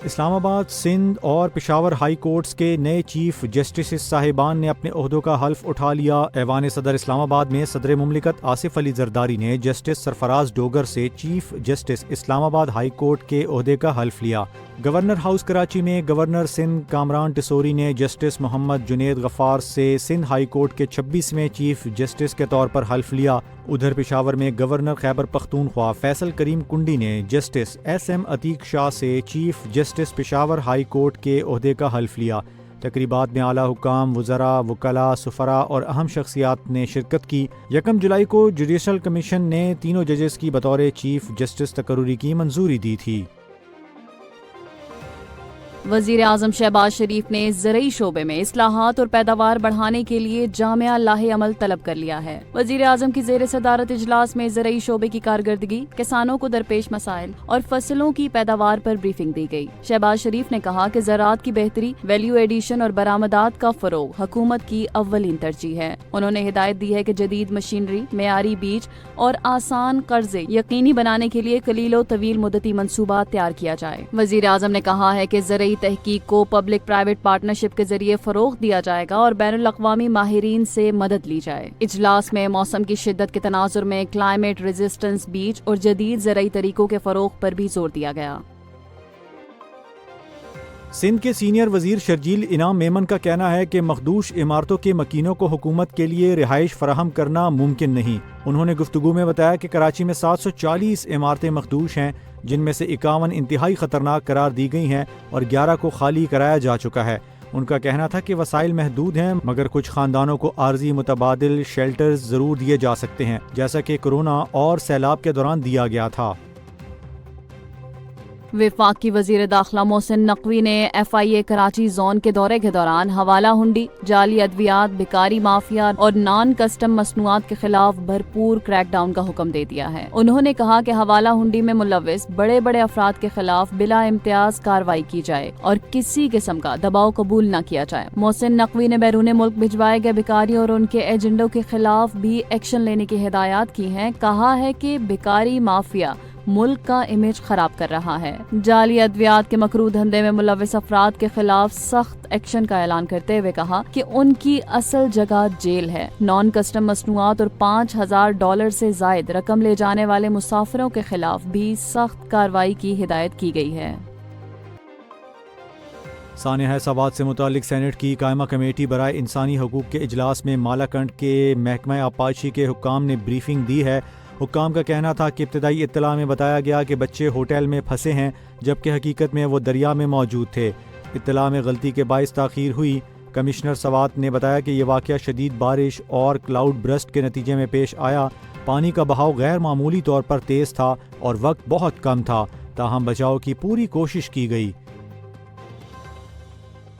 اسلام آباد، سندھ اور Peshawar high courts کے نئے چیف جسٹسز صاحبان نے اپنے عہدوں کا حلف اٹھا لیا۔ ایوان صدر اسلام آباد میں صدر مملکت آصف علی زرداری نے جسٹس سرفراز ڈوگر سے چیف جسٹس اسلام آباد ہائی کورٹ کے عہدے کا حلف لیا۔ گورنر ہاؤس کراچی میں گورنر سندھ کامران ٹسوری نے جسٹس محمد جنید غفار سے سندھ ہائی کورٹ کے 26ویں چیف جسٹس کے طور پر حلف لیا۔ ادھر پشاور میں گورنر خیبر پختونخوا فیصل کریم کنڈی نے جسٹس ایس ایم عتیق شاہ سے chief justice Peshawar high court کے عہدے کا حلف لیا۔ تقریبات میں اعلیٰ حکام، وزراء، وکلاء، سفراء اور اہم شخصیات نے شرکت کی۔ 1 جولائی کو جوڈیشل کمیشن نے تینوں ججز کی بطور چیف جسٹس تقرری کی منظوری دی تھی۔ وزیر اعظم شہباز شریف نے زرعی شعبے میں اصلاحات اور پیداوار بڑھانے کے لیے جامع لاہ عمل طلب کر لیا ہے۔ وزیر اعظم کی زیر صدارت اجلاس میں زرعی شعبے کی کارکردگی، کسانوں کو درپیش مسائل اور فصلوں کی پیداوار پر بریفنگ دی گئی۔ شہباز شریف نے کہا کہ زراعت کی بہتری، ویلیو ایڈیشن اور برآمدات کا فروغ حکومت کی اولین ترجیح ہے۔ انہوں نے ہدایت دی ہے کہ جدید مشینری، معیاری بیج اور آسان قرضے یقینی بنانے کے لیے قلیل و طویل مدتی منصوبہ تیار کیا جائے۔ وزیر اعظم نے کہا ہے کہ زرعی تحقیق کو پبلک پرائیویٹ پارٹنرشپ کے ذریعے فروغ دیا جائے گا اور بین الاقوامی ماہرین سے مدد لی جائے۔ اجلاس میں موسم کی شدت کے تناظر میں کلائمیٹ ریزسٹنس بیج اور جدید زرعی طریقوں کے فروغ پر بھی زور دیا گیا۔ سندھ کے سینئر وزیر شرجیل انعام میمن کا کہنا ہے کہ مخدوش عمارتوں کے مکینوں کو حکومت کے لیے رہائش فراہم کرنا ممکن نہیں۔ انہوں نے گفتگو میں بتایا کہ کراچی میں 740 عمارتیں مخدوش ہیں، جن میں سے 51 انتہائی خطرناک قرار دی گئی ہیں اور 11 کو خالی کرایا جا چکا ہے۔ ان کا کہنا تھا کہ وسائل محدود ہیں، مگر کچھ خاندانوں کو عارضی متبادل شیلٹرز ضرور دیے جا سکتے ہیں، جیسا کہ کورونا اور سیلاب کے دوران دیا گیا تھا۔ وفاقی وزیر داخلہ محسن نقوی نے ایف آئی اے کراچی زون کے دورے کے دوران حوالہ ہنڈی، جعلی ادویات، بھکاری مافیا اور نان کسٹم مصنوعات کے خلاف بھرپور کریک ڈاؤن کا حکم دے دیا ہے۔ انہوں نے کہا کہ حوالہ ہنڈی میں ملوث بڑے بڑے افراد کے خلاف بلا امتیاز کارروائی کی جائے اور کسی قسم کا دباؤ قبول نہ کیا جائے۔ محسن نقوی نے بیرون ملک بھجوائے گئے بھکاریوں اور ان کے ایجنڈوں کے خلاف بھی ایکشن لینے کی ہدایات کی ہیں۔ کہا ہے کہ بھکاری مافیا ملک کا امیج خراب کر رہا ہے۔ جعلی ادویات کے مکروہ دھندے میں ملوث افراد کے خلاف سخت ایکشن کا اعلان کرتے ہوئے کہا کہ ان کی اصل جگہ جیل ہے۔ نان کسٹم مصنوعات اور $5000 سے زائد رقم لے جانے والے مسافروں کے خلاف بھی سخت کارروائی کی ہدایت کی گئی ہے۔ سانحہ سوات سے متعلق سینٹ کی قائمہ کمیٹی برائے انسانی حقوق کے اجلاس میں مالاکنڈ کے محکمہ آبپاشی کے حکام نے بریفنگ دی ہے۔ حکام کا کہنا تھا کہ ابتدائی اطلاع میں بتایا گیا کہ بچے ہوٹل میں پھنسے ہیں، جبکہ حقیقت میں وہ دریا میں موجود تھے۔ اطلاع میں غلطی کے باعث تاخیر ہوئی۔ کمشنر سوات نے بتایا کہ یہ واقعہ شدید بارش اور کلاؤڈ برسٹ کے نتیجے میں پیش آیا۔ پانی کا بہاؤ غیر معمولی طور پر تیز تھا اور وقت بہت کم تھا، تاہم بچاؤ کی پوری کوشش کی گئی۔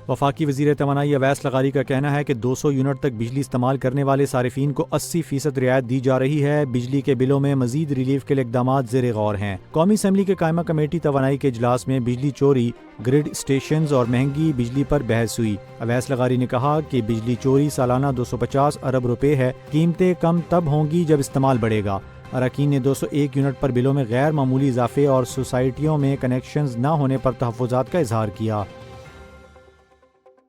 وفاقی وزیر توانائی اویس لغاری کا کہنا ہے کہ 200 یونٹ تک بجلی استعمال کرنے والے صارفین کو 80% رعایت دی جا رہی ہے۔ بجلی کے بلوں میں مزید ریلیف کے لیے اقدامات زیر غور ہیں۔ قومی اسمبلی کے قائمہ کمیٹی توانائی کے اجلاس میں بجلی چوری، گرڈ اسٹیشنز اور مہنگی بجلی پر بحث ہوئی۔ اویس لغاری نے کہا کہ بجلی چوری سالانہ 250 ارب روپے ہے۔ قیمتیں کم تب ہوں گی جب استعمال بڑھے گا۔ اراکین نے 201 یونٹ پر بلوں میں غیر معمولی اضافے اور سوسائٹیوں میں کنیکشنز نہ ہونے پر تحفظات کا اظہار کیا۔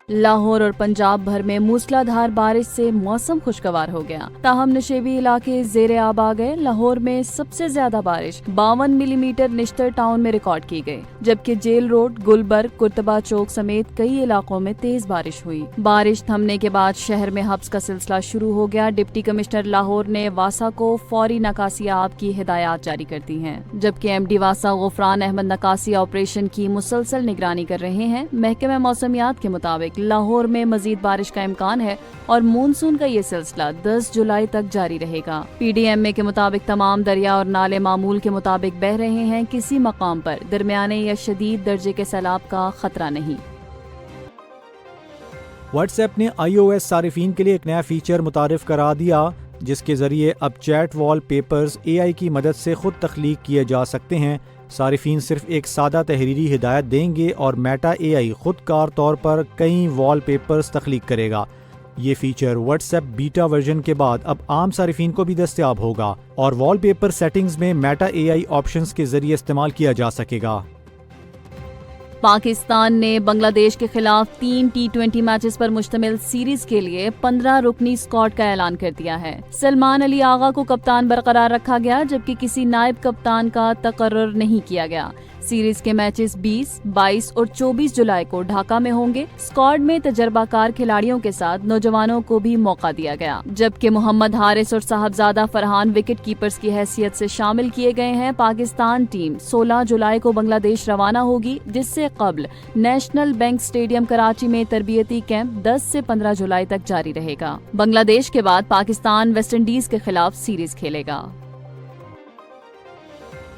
لاہور اور پنجاب بھر میں موسلا دھار بارش سے موسم خوشگوار ہو گیا، تاہم نشیبی علاقے زیر آب آ گئے۔ لاہور میں سب سے زیادہ بارش 52 ملی میٹر نشتر ٹاؤن میں ریکارڈ کی گئی، جبکہ جیل روڈ، گلبرگ، کرتبہ چوک سمیت کئی علاقوں میں تیز بارش ہوئی۔ بارش تھمنے کے بعد شہر میں حبس کا سلسلہ شروع ہو گیا۔ ڈپٹی کمشنر لاہور نے واسا کو فوری نکاسی آب کی ہدایات جاری کر دی ہیں، جبکہ ایم ڈی واسا غفران احمد نکاسی آپریشن کی مسلسل نگرانی کر رہے ہیں۔ محکمہ موسمیات کے مطابق لاہور میں مزید بارش کا امکان ہے اور مونسون کا یہ سلسلہ 10 جولائی تک جاری رہے گا۔ پی ڈی ایم اے کے مطابق تمام دریا اور نالے معمول کے مطابق بہہ رہے ہیں۔ کسی مقام پر درمیانے یا شدید درجے کے سیلاب کا خطرہ نہیں۔ واٹس ایپ نے آئی او ایس صارفین کے لیے ایک نیا فیچر متعارف کرا دیا، جس کے ذریعے اب چیٹ وال پیپرز اے آئی کی مدد سے خود تخلیق کیے جا سکتے ہیں۔ صارفین صرف ایک سادہ تحریری ہدایت دیں گے اور میٹا اے آئی خود کار طور پر کئی وال پیپرز تخلیق کرے گا۔ یہ feature what's app beta version کے بعد اب عام صارفین کو بھی دستیاب ہوگا اور وال پیپر سیٹنگز میں میٹا اے آئی آپشنز کے ذریعے استعمال کیا جا سکے گا۔ پاکستان نے بنگلہ دیش کے خلاف 3 T20 میچز پر مشتمل سیریز کے لیے 15 رکنی اسکواڈ کا اعلان کر دیا ہے۔ سلمان علی آغا کو کپتان برقرار رکھا گیا جبکہ کسی نائب کپتان کا تقرر نہیں کیا گیا۔ سیریز کے میچز 20، 22 اور 24 جولائی کو ڈھاکہ میں ہوں گے۔ اسکواڈ میں تجربہ کار کھلاڑیوں کے ساتھ نوجوانوں کو بھی موقع دیا گیا، جبکہ محمد حارث اور صاحبزادہ فرحان وکٹ کیپرز کی حیثیت سے شامل کیے گئے ہیں۔ پاکستان ٹیم 16 جولائی کو بنگلہ دیش روانہ ہوگی، جس سے قبل نیشنل بینک اسٹیڈیم کراچی میں تربیتی کیمپ 10 سے 15 جولائی تک جاری رہے گا۔ بنگلہ دیش کے بعد پاکستان ویسٹ انڈیز کے خلاف سیریز کھیلے گا۔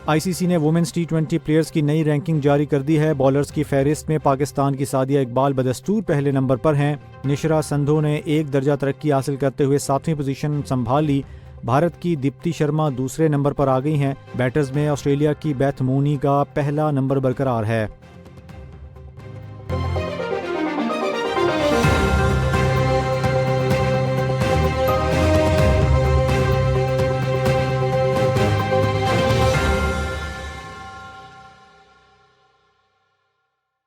آئی سی سی نے وومنز T20 پلیئرز کی نئی رینکنگ جاری کر دی ہے۔ بالرز کی فہرست میں پاکستان کی سعدیہ اقبال بدستور پہلے نمبر پر ہیں۔ نشرا سندھو نے 1 درجہ ترقی حاصل کرتے ہوئے 7ویں پوزیشن سنبھال لی۔ بھارت کی دیپتی شرما دوسرے نمبر پر آ گئی ہیں۔ بیٹرز میں آسٹریلیا کی بیتھ مونی کا پہلا نمبر برقرار ہے۔